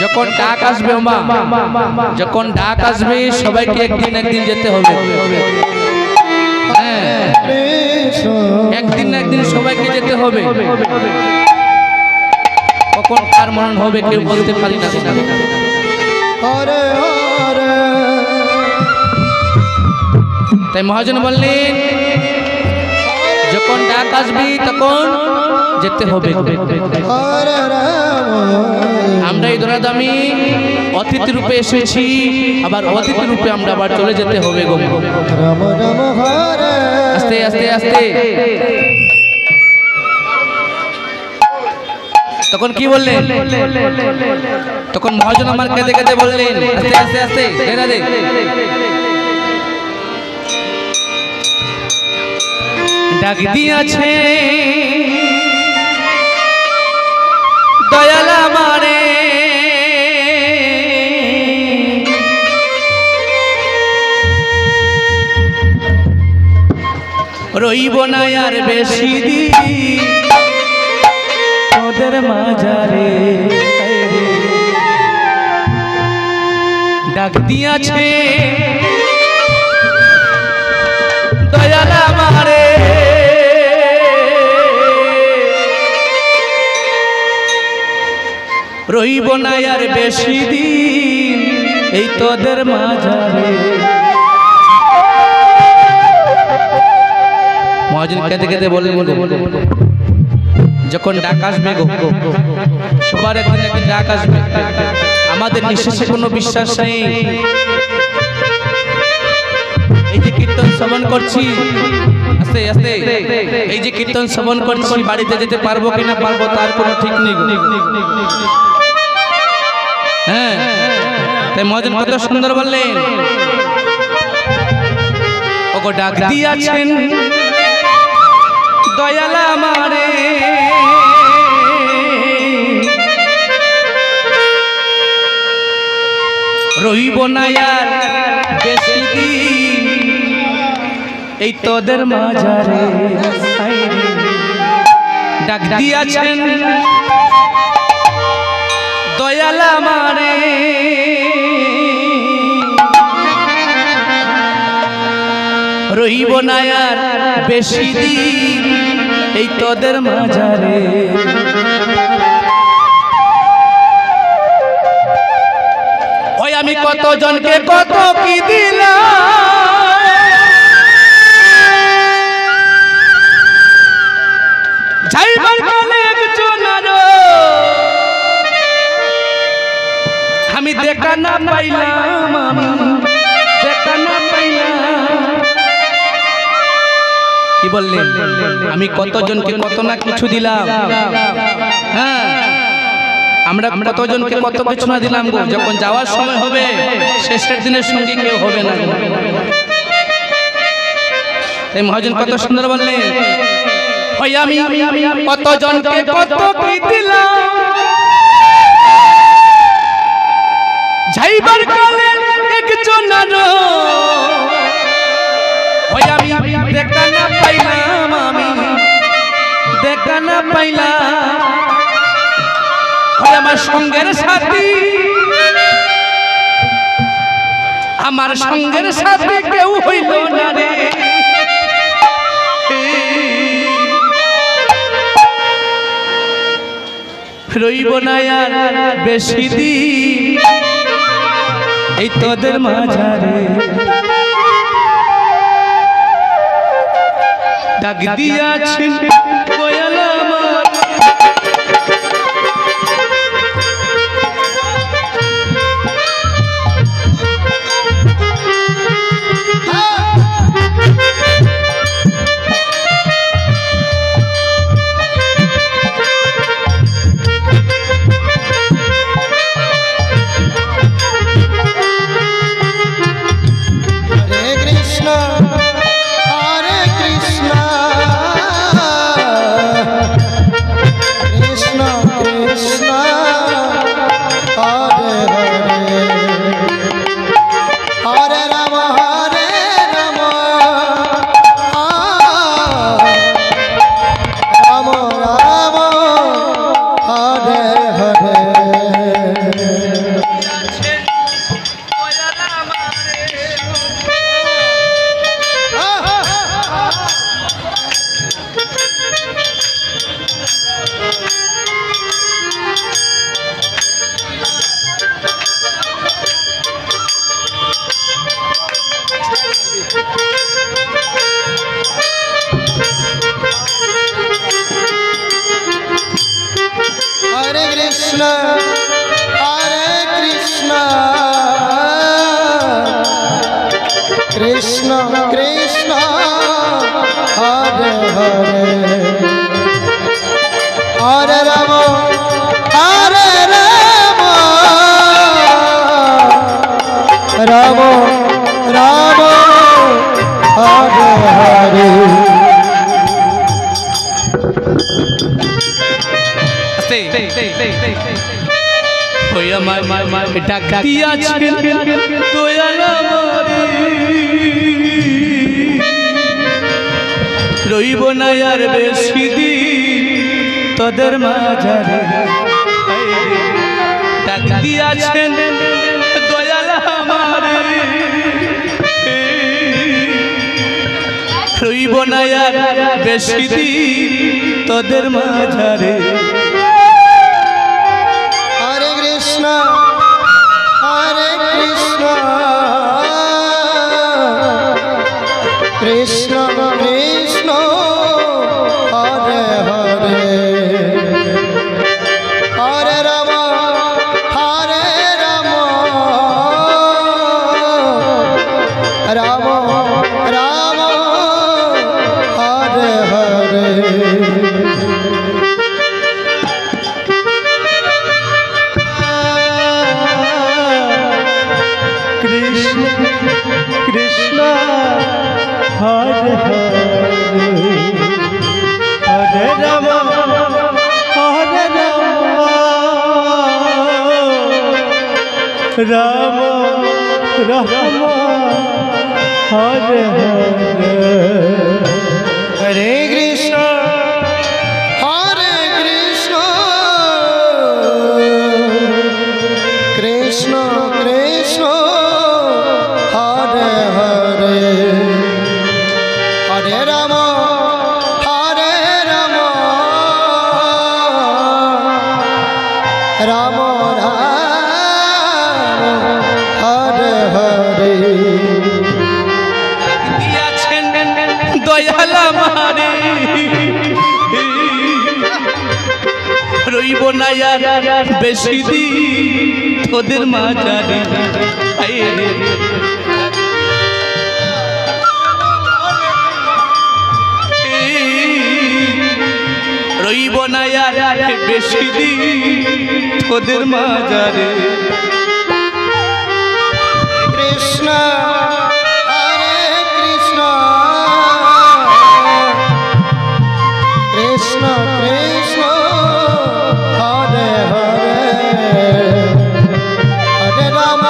যখন ডাক আসবে ওমা, যখন ডাক আসবে সবাইকে একদিন একদিন যেতে হবে। হ্যাঁ, একদিন না একদিন সবাইকে যেতে হবে। কখন কার মরণ হবে কেউ বলতে পারি না। তাই মহাজন বললেন যখন ডাক আসবি তখন যেতে হবে। আমরা এই ধরাধামে অতিথি রূপে এসেছি, আবার অতিথি রূপে আমরা আবার চলে যেতে হবে গো। আস্তে আস্তে আস্তে। তখন কি বললেন? তখন মহাজন আমার কেঁদে কেঁদে বললেন আস্তে আস্তে আস্তে ডাক দিয়াছে দয়াল আমারে, রইব না আর বেশি দিন তোদের মাঝারে। ডাক দিয়াছে দয়াল আমারে, রইব না আর বেশি দিন এই তোদের মাঝারে। মহাজন কেঁদে কেঁদে বললেন যখন ডাক আসবে গো, সবার একদিন একদিন ডাক আসবে। আমাদের নিঃশেষে কোনো বিশ্বাস নেই। এই যে কীর্তন শ্রবণ করছি আস্তে আস্তে, এই যে কীর্তন শ্রবণ করছি বাড়িতে যেতে পারবো কিনা পারবো তার কোনো ঠিক নেই। হ্যাঁ, তাই মহাজন কত সুন্দর বললেন ওগো ডাক দিয়াছেন দয়াল আমারে, রইব না আর বেশি দিন এই তোদের মাঝারে। ডাক দিয়াছেন দয়াল আমারে, রইব না আর বেশি দিন এই তোদের মাঝারে। ওই আমি কত জনকে কত কি দিলাম, যাইবার কালে একজনের আমি দেখা না পাইলাম, আমি দেখা না পাইলাম। কি বললেন? আমি কতজনকে কত না কিছু দিলাম। হ্যাঁ, আমরা কতজনকে কত কিছু না দিলাম গো, যখন যাওয়ার সময় হবে শেষের দিনের সঙ্গে কেউ হবে না। তাই মহাজন কত সুন্দর বললেন ওই আমি কতজনকে কত কি দিলাম, যাইবার কালে একজনের ওই আমি দেখা না পাইলাম, আমি দেখা না পাইলাম। ওই আমার সঙ্গের সাথী, আমার সঙ্গের সাথে কেউ হইল না রে। রইব না আর বেশি দিন এই তোদের মাঝারে। ডাক দিয়াছেন দয়াল আমার, हरे कृष्ण कृष्ण कृष्ण हरे हरे हरे राम राम राम हरे हरे রইব না আর বেশি দিন তোদের মাঝারে ডাক দিয়াছেন দয়াল আমারে রইব না আর বেশি দিন তোদের মাঝারে हरे कृष्ण कृष्ण कृष्ण हरे हरे हरे राम राम राम हरे हरे कृष्ण कृष्ण हरे हरे हरे राम राम राम हरे हरे हरे कृष्ण कृष्ण कृष्ण हरे हरे हरे राम राम हरे हरे দয়াল আমারে রইব না আর বেশি দিন তোদের মাঝারে রইব না আর বেশি দিন তোদের মাঝারে कृष्ण कृष्ण कृष्ण हरे हरे हरे राम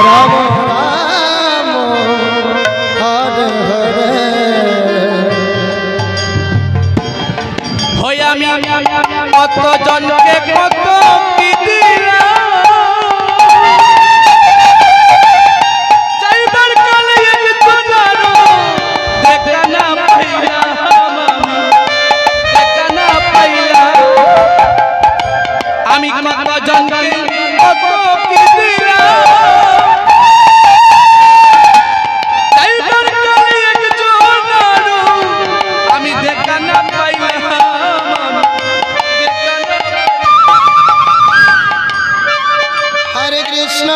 राम राम हरे हरे হই আমি কত জনকে কত কি দিলাম যাইবার কালে একজনারও দেখা না পাইলাম দেখা না পাইলাম আমি কত জনকে কত কি দিলাম যাইবার কালে একজনারও আমি দেখা না পাইলাম हरे कृष्ण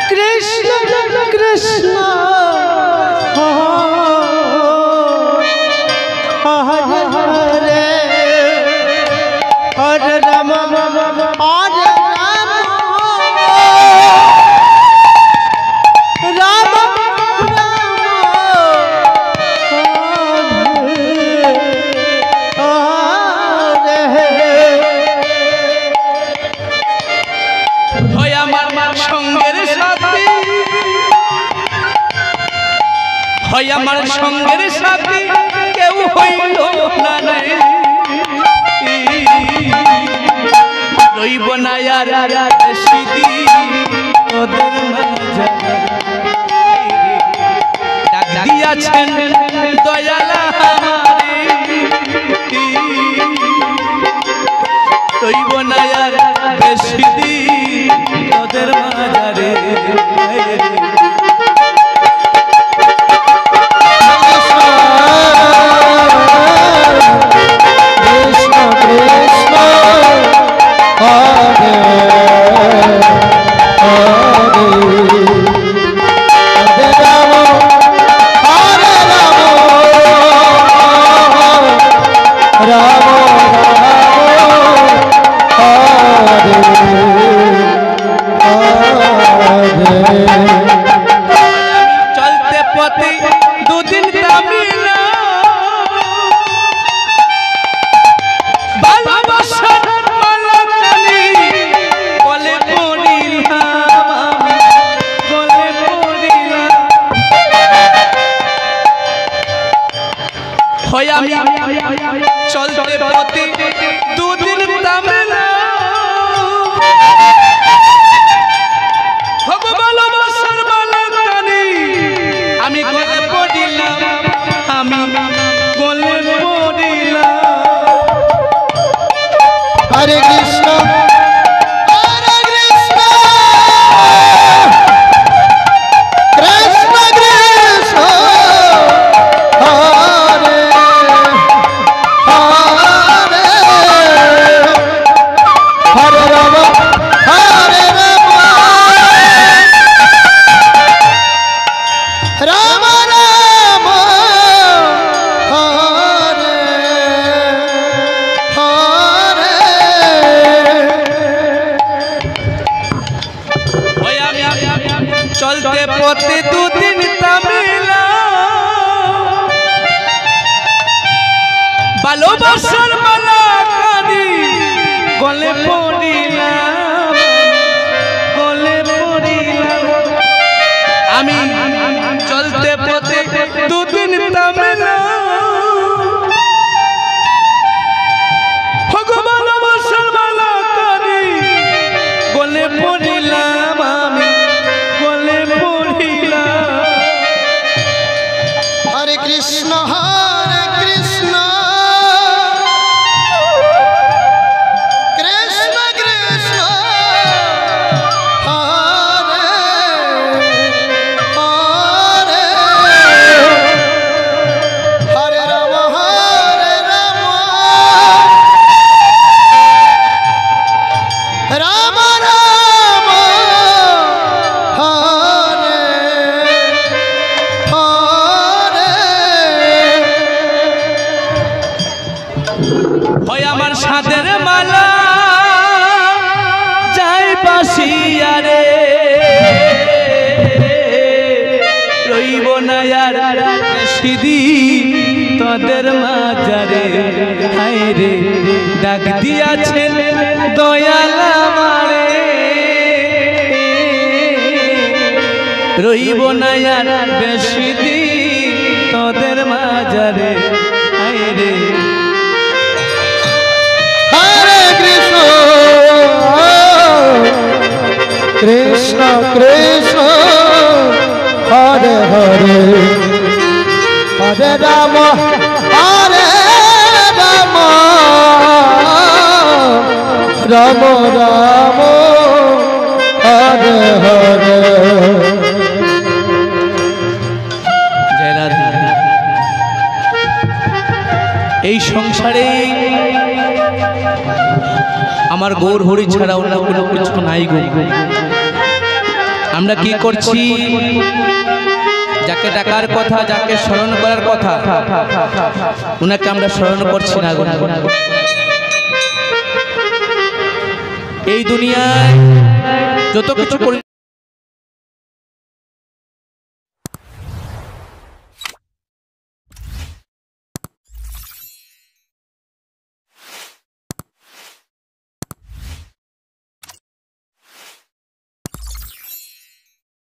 कृष्ण कृष्ण हरे हरे हरे राम राम राम हरे हरे राम হয় আমার সঙ্গের সাথী কেউ হইল না রে, রইব না আর স্মৃতি তোদের মাঝে, ডাক দিয়াছেন দয়াল আমারে, রইব না আর স্মৃতি তোদের মাঝে। চলতে পথে দুদিন তামিলা ভালোবাসার মালাকানি গলে পড়িলাম আমি, গলে পড়িলাম। হয় আমি চলতে পথে দুদিন তামিলা আমি গলে পড়িলাম, আমি গলে পড়িলাম। হরে কৃষ্ণ হরে কৃষ্ণ কৃষ্ণ কৃষ্ণ হরে হরে হরে রাম হরে রাম রাম রাম হরে হরে। ওই আমি চলতে পথে দুদিন তামিলা ভালোবাসার মালাকানি গলে পড়িলাম, গলে পড়িলাম। আমি চলতে পথে দুদিন তামিলা ভালোবাসার মালাকানি গলে পড়িলাম, আমি গলে পড়িলাম। হরে কৃষ্ণ হরে কৃষ্ণ কৃষ্ণ কৃষ্ণ হরে হরে হরে রাম রাম রাম হরে হরে। হয় আমার সাদের মালা যাই বাসিয়া রে, রইব না আর সিদি তোদের মাঝারে, হায় রে ডাক দিয়াছেন দয়াল আমারে, রইব না আর বেশি দিন তোদের মাঝারে, হায় রে। হরে কৃষ্ণ কৃষ্ণ কৃষ্ণ হরে হরে হরে রাম হরে রাম রাম রাম হরে হরে। জয় রাধে। এই সংসারে আমার গৌর হরি ছাড়া অন্য কোনো কিছু নাই গো। আমরা কি করছি, যাকে ডাকার কথা, যাকে স্মরণ করার কথা, উনাকে আমরা স্মরণ করছি না গো। এই দুনিয়ায় যত কিছু